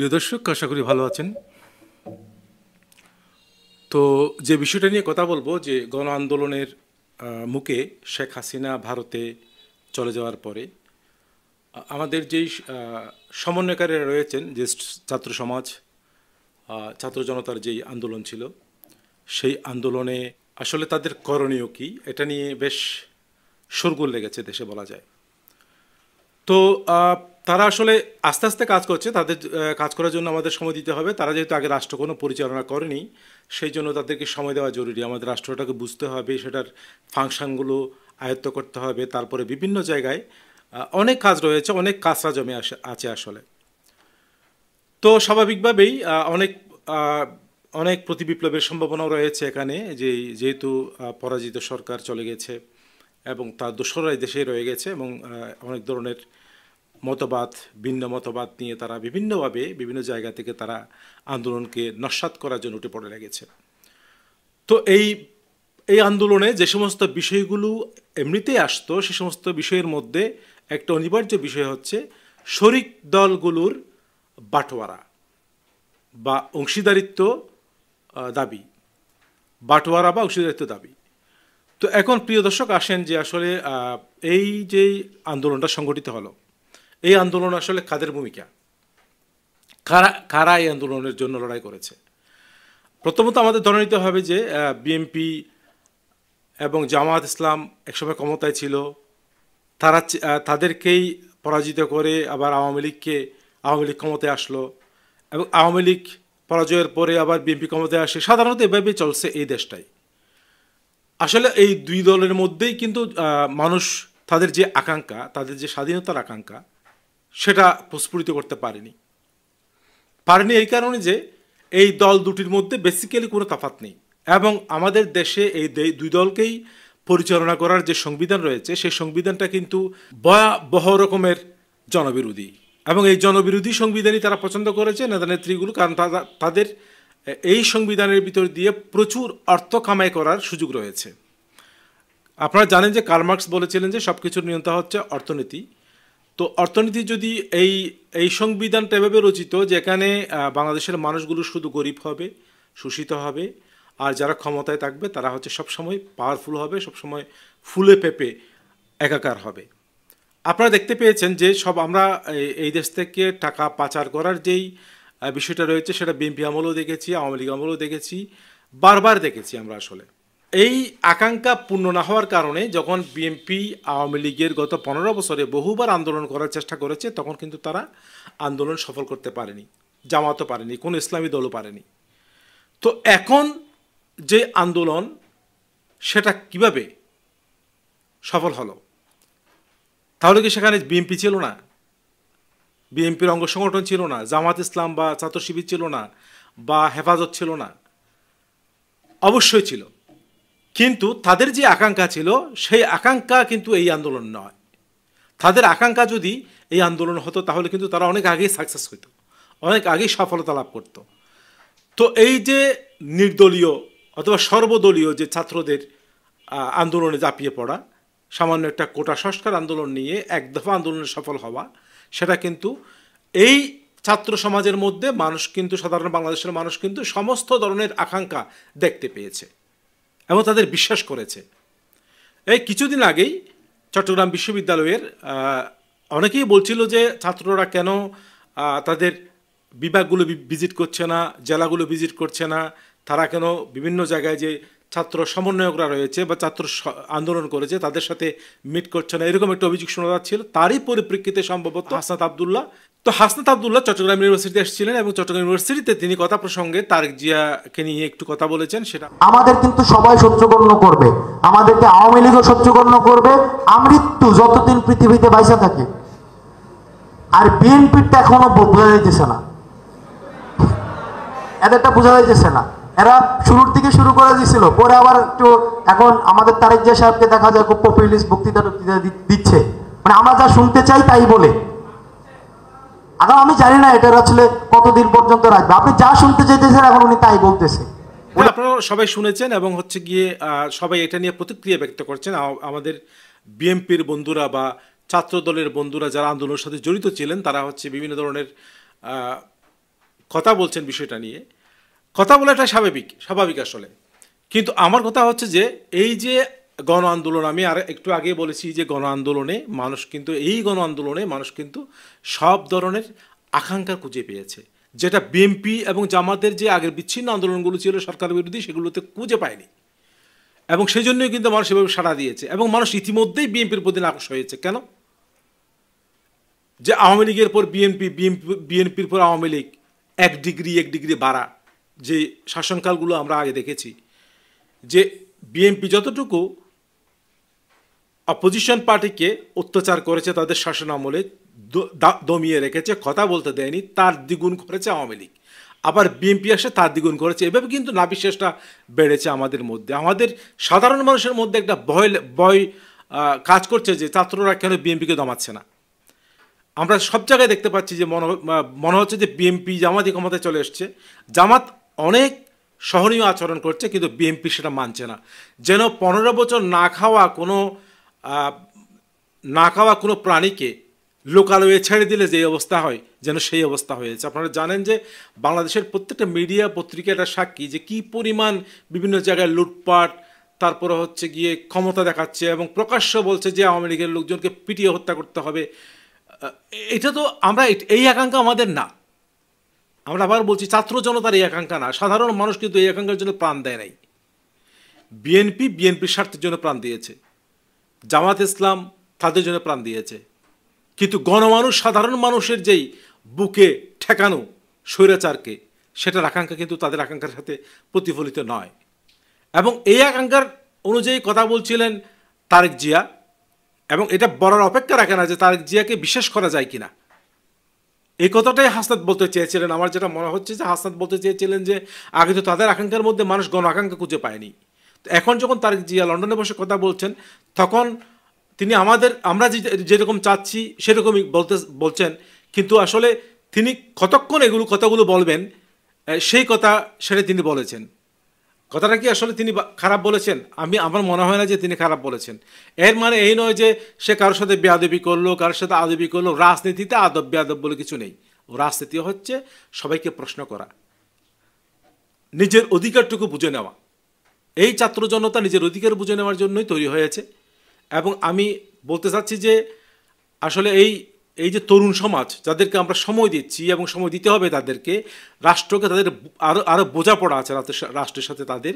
প্রিয় দর্শক, আশা করি ভালো আছেন। তো যে বিষয়টা নিয়ে কথা বলবো, যে গণ আন্দোলনের মুখে শেখ হাসিনা ভারতে চলে যাওয়ার পরে আমাদের যেই সমন্বয়কারীরা রয়েছেন, যে ছাত্র সমাজ, ছাত্র জনতার যেই আন্দোলন ছিল, সেই আন্দোলনে আসলে তাদের করণীয় কি, এটা নিয়ে বেশ শোরগোল লেগেছে দেশে বলা যায়। তো তারা আসলে আস্তে আস্তে কাজ করছে। তাদের কাজ করার জন্য আমাদের সময় দিতে হবে। তারা যেহেতু আগে রাষ্ট্র কোনো পরিচালনা করেনি, সেই জন্য তাদেরকে সময় দেওয়া জরুরি। আমাদের রাষ্ট্রটাকে বুঝতে হবে, সেটার ফাংশনগুলো আয়ত্ত করতে হবে। তারপরে বিভিন্ন জায়গায় অনেক কাজ রয়েছে, অনেক কাজরা জমে আছে আসলে। তো স্বাভাবিকভাবেই অনেক অনেক প্রতিবিপ্লবের সম্ভাবনাও রয়েছে এখানে, যেহেতু পরাজিত সরকার চলে গেছে এবং তার দোসররাই দেশে রয়ে গেছে, এবং অনেক ধরনের মতবাদ, ভিন্ন মতবাদ নিয়ে তারা বিভিন্নভাবে বিভিন্ন জায়গা থেকে তারা আন্দোলনকে নস্যাৎ করার জন্য উঠে পড়ে লেগেছে। তো এই আন্দোলনে যে সমস্ত বিষয়গুলো এমনিতেই আসতো, সে সমস্ত বিষয়ের মধ্যে একটা অনিবার্য বিষয় হচ্ছে শরিক দলগুলোর বাটোয়ারা বা অংশীদারিত্ব দাবি। বাটোয়ারা বা অংশীদারিত্ব দাবি। তো এখন প্রিয় দর্শক, আসেন যে আসলে এই যে আন্দোলনটা সংগঠিত হলো, এই আন্দোলন আসলে কাদের ভূমিকা, কারা এই আন্দোলনের জন্য লড়াই করেছে। প্রথমত আমাদের ধরে নিতে হবে যে বিএনপি এবং জামায়াত ইসলাম একসময় ক্ষমতায় ছিল। তাদেরকেই পরাজিত করে আবার আওয়ামী লীগ ক্ষমতায় আসলো, এবং আওয়ামী লীগ পরাজয়ের পরে আবার বিএনপি ক্ষমতায় আসে। সাধারণত এভাবেই চলছে এই দেশটাই। আসলে এই দুই দলের মধ্যেই কিন্তু মানুষ তাদের যে আকাঙ্ক্ষা, তাদের যে স্বাধীনতার আকাঙ্ক্ষা, সেটা প্রস্ফুটিত করতে পারেনি এই কারণে যে এই দল দুটির মধ্যে বেসিক্যালি কোনো তফাৎ নেই, এবং আমাদের দেশে এই দুই দলকেই পরিচালনা করার যে সংবিধান রয়েছে, সেই সংবিধানটা কিন্তু ভয়াবহ রকমের জনবিরোধী, এবং এই জনবিরোধী সংবিধানই তারা পছন্দ করেছে নেতা নেত্রীগুলো, কারণ তাদের এই সংবিধানের ভিতর দিয়ে প্রচুর অর্থ কামাই করার সুযোগ রয়েছে। আপনারা জানেন যে কার্ল মার্কস বলেছিলেন যে সব কিছুর নিয়ন্ত্রণ হচ্ছে অর্থনীতি। তো অর্থনীতি যদি এই সংবিধানটা এভাবে রচিত, যেখানে বাংলাদেশের মানুষগুলো শুধু গরিব হবে, শোষিত হবে, আর যারা ক্ষমতায় থাকবে তারা হচ্ছে সবসময় পাওয়ারফুল হবে, সবসময় ফুলে পেপে একাকার হবে। আপনারা দেখতে পেয়েছেন যে আমরা এই দেশ থেকে টাকা পাচার করার যেই বিষয়টা রয়েছে, সেটা বিএনপি আমলেও দেখেছি, আওয়ামী লীগ আমলেও দেখেছি, বারবার দেখেছি আমরা। আসলে এই আকাঙ্ক্ষা পূর্ণ না হওয়ার কারণে যখন বিএনপি আওয়ামী লীগের গত 15 বছরে বহুবার আন্দোলন করার চেষ্টা করেছে, তখন কিন্তু তারা আন্দোলন সফল করতে পারেনি, জামাতও পারেনি, কোনো ইসলামী দলও পারেনি। তো এখন যে আন্দোলন, সেটা কিভাবে সফল হলো? তাহলে কি সেখানে বিএনপি ছিল না? বিএনপির অঙ্গ সংগঠন ছিল না? জামাত ইসলাম বা ছাত্র শিবির ছিল না? বা হেফাজত ছিল না? অবশ্যই ছিল। কিন্তু তাদের যে আকাঙ্ক্ষা ছিল, সেই আকাঙ্ক্ষা কিন্তু এই আন্দোলন নয়। তাদের আকাঙ্ক্ষা যদি এই আন্দোলন হতো, তাহলে কিন্তু তারা অনেক আগেই সাকসেস হতো, অনেক আগেই সফলতা লাভ করত। তো এই যে নির্দলীয় অথবা সর্বদলীয় যে ছাত্রদের আন্দোলনে ঝাঁপিয়ে পড়া, সামান্য একটা কোটা সংস্কার আন্দোলন নিয়ে এক দফা আন্দোলনে সফল হওয়া, সেটা কিন্তু এই ছাত্র সমাজের মধ্যে মানুষ কিন্তু, সাধারণ বাংলাদেশের মানুষ কিন্তু সমস্ত ধরনের আকাঙ্ক্ষা দেখতে পেয়েছে এবং তাদের বিশ্বাস করেছে। এই কিছুদিন আগেই চট্টগ্রাম বিশ্ববিদ্যালয়ের অনেকেই বলছিল যে ছাত্ররা কেন তাদের বিভাগগুলো ভিজিট করছে না, জেলাগুলো ভিজিট করছে না, তারা কেন বিভিন্ন জায়গায় যে ছাত্র সমন্বয়করা রয়েছে বা ছাত্র আন্দোলন করেছে তাদের সাথে মিট করছে না, এরকম একটা অভিযোগ শোনা যাচ্ছিল। তারই পরিপ্রেক্ষিতে সম্ভবত হাসনাত আবদুল্লাহ চট্টগ্রাম ইউনিভার্সিটিতে এসেছিলেন, এবং চট্টগ্রাম ইউনিভার্সিটিতে তিনি কথা প্রসঙ্গে তারেক জিয়াকে নিয়ে একটু কথা বলেছেন। সেটা আমাদের কিন্তু সবাই সহ্যগণ্য করবে, আমাদেরকে আওয়ামী লীগও সহ্যগণ্য করবে, আমৃত্যু যতদিন পৃথিবীতে বাইসা থাকে। আর বিএনপিটা এখনো বোঝা যাইতেছে না, এদেরটা বোঝা যাইতেছে না। এরা শুরুর থেকে শুরু করে দিয়েছিল, পরে আবার একটু এখন আমাদের তারেক জিয়া সাহেবকে দেখা যায় খুব পপুলিস্ট বক্তৃতা দিচ্ছে, মানে আমরা যা শুনতে চাই তাই বলে। এখন আমি জানি না এটা আসলে কতদিন পর্যন্ত রাখবে। আপনি যা শুনতে চাইতেছেন এখন উনি তাই বলতেছে। আপনারা সবাই শুনেছেন, এবং হচ্ছে গিয়ে সবাই এটা নিয়ে প্রতিক্রিয়া ব্যক্ত করছেন। আমাদের বিএনপির বন্ধুরা বা ছাত্র দলের বন্ধুরা যারা আন্দোলনের সাথে জড়িত ছিলেন, তারা হচ্ছে বিভিন্ন ধরনের কথা বলছেন বিষয়টা নিয়ে, কথা বলাটা স্বাভাবিক আসলে। কিন্তু আমার কথা হচ্ছে যে এই যে গণ আন্দোলন, আমি আর একটু আগে বলেছি যে গণ আন্দোলনে মানুষ কিন্তু সব ধরনের আকাঙ্ক্ষা খুঁজে পেয়েছে, যেটা বিএনপি এবং জামাতের যে আগের বিচ্ছিন্ন আন্দোলনগুলো ছিল সরকার বিরোধী, সেগুলোতে খুঁজে পায়নি। এবং সেই জন্যই কিন্তু মানুষ এভাবে সাড়া দিয়েছে, এবং মানুষ ইতিমধ্যেই বিএনপির প্রতি নাকশ হয়েছে। কেন? যে আওয়ামী লীগের পর বিএনপির পর আওয়ামী লীগ এক ডিগ্রি বাড়া, যে শাসনকালগুলো আমরা আগে দেখেছি, যে বিএনপি যতটুকু অপোজিশন পার্টিকে অত্যাচার করেছে তাদের শাসন আমলে, দমিয়ে রেখেছে, কথা বলতে দেয়নি, তার দ্বিগুণ করেছে আওয়ামী লীগ। আবার বিএনপি আসে তার দ্বিগুণ করেছে। এভাবে কিন্তু নাবিশ্বাসটা বেড়েছে আমাদের মধ্যে। আমাদের সাধারণ মানুষের মধ্যে একটা ভয় কাজ করছে যে ছাত্ররা কেন বিএনপিকে দমাচ্ছে না। আমরা সব জায়গায় দেখতে পাচ্ছি যে মনে হচ্ছে যে বিএনপি জামাতই ক্ষমতায় চলে এসছে। জামাত অনেক সহনীয় আচরণ করছে, কিন্তু বিএনপি সেটা মানছে না। যেন 15 বছর না খাওয়া কোনো প্রাণীকে লোকালয়ে ছেড়ে দিলে যে অবস্থা হয়, যেন সেই অবস্থা হয়েছে। আপনারা জানেন যে বাংলাদেশের প্রত্যেকটা মিডিয়া পত্রিকা এটা সাক্ষী যে কী পরিমাণ বিভিন্ন জায়গায় লুটপাট, তারপরে হচ্ছে গিয়ে ক্ষমতা দেখাচ্ছে এবং প্রকাশ্য বলছে যে আওয়ামী লীগের লোকজনকে পিটিয়ে হত্যা করতে হবে। এটা তো এই আকাঙ্ক্ষা আমাদের না। আমরা আবার বলছি, ছাত্র জনতার এই আকাঙ্ক্ষা না। সাধারণ মানুষ কিন্তু এই আকাঙ্ক্ষার জন্য প্রাণ দেয় নাই। বিএনপির স্বার্থের জন্য প্রাণ দিয়েছে, জামাত ইসলাম তাদের জন্য প্রাণ দিয়েছে, কিন্তু গণমানুষ, সাধারণ মানুষের যেই বুকে ঠেকানো স্বৈরাচারকে, সেটার আকাঙ্ক্ষা কিন্তু তাদের আকাঙ্ক্ষার সাথে প্রতিফলিত নয়। এবং এই আকাঙ্ক্ষার অনুযায়ী কথা বলছিলেন তারেক জিয়া, এবং এটা বলার অপেক্ষা রাখে না যে তারেক জিয়াকে বিশ্বাস করা যায় কিনা। এই কথাটাই হাসনাত বলতে চেয়েছিলেন। আমার যেটা মনে হচ্ছে যে হাসনাত বলতে চেয়েছিলেন যে আগে তো তাদের আকাঙ্ক্ষার মধ্যে মানুষ গণ আকাঙ্ক্ষা খুঁজে পায়নি। তো এখন যখন তারেক জিয়া লন্ডনে বসে কথা বলছেন, তখন তিনি আমরা যেরকম চাচ্ছি সেরকমই বলছেন, কিন্তু আসলে তিনি কতক্ষণ কথাগুলো বলবেন সেই কথা সেটা তিনি বলেছেন। কথাটা কি আসলে তিনি খারাপ বলেছেন? আমার মনে হয় না যে তিনি খারাপ বলেছেন। এর মানে এই নয় যে সে কারোর সাথে বেয়াদবি করলো, কারোর সাথে আদবি করলো। রাজনীতিতে আদব বেয়াদব বলে কিছু নেই। রাজনীতি হচ্ছে সবাইকে প্রশ্ন করা, নিজের অধিকারটুকু বুঝে নেওয়া। এই ছাত্র জনতা নিজের অধিকার বুঝে নেওয়ার জন্যই তৈরি হয়েছে। এবং আমি বলতে চাচ্ছি যে আসলে এই যে তরুণ সমাজ, যাদেরকে আমরা সময় দিচ্ছি এবং সময় দিতে হবে তাদেরকে, রাষ্ট্রকে, তাদের আরও বোঝাপড়া আছে রাষ্ট্রের সাথে তাদের।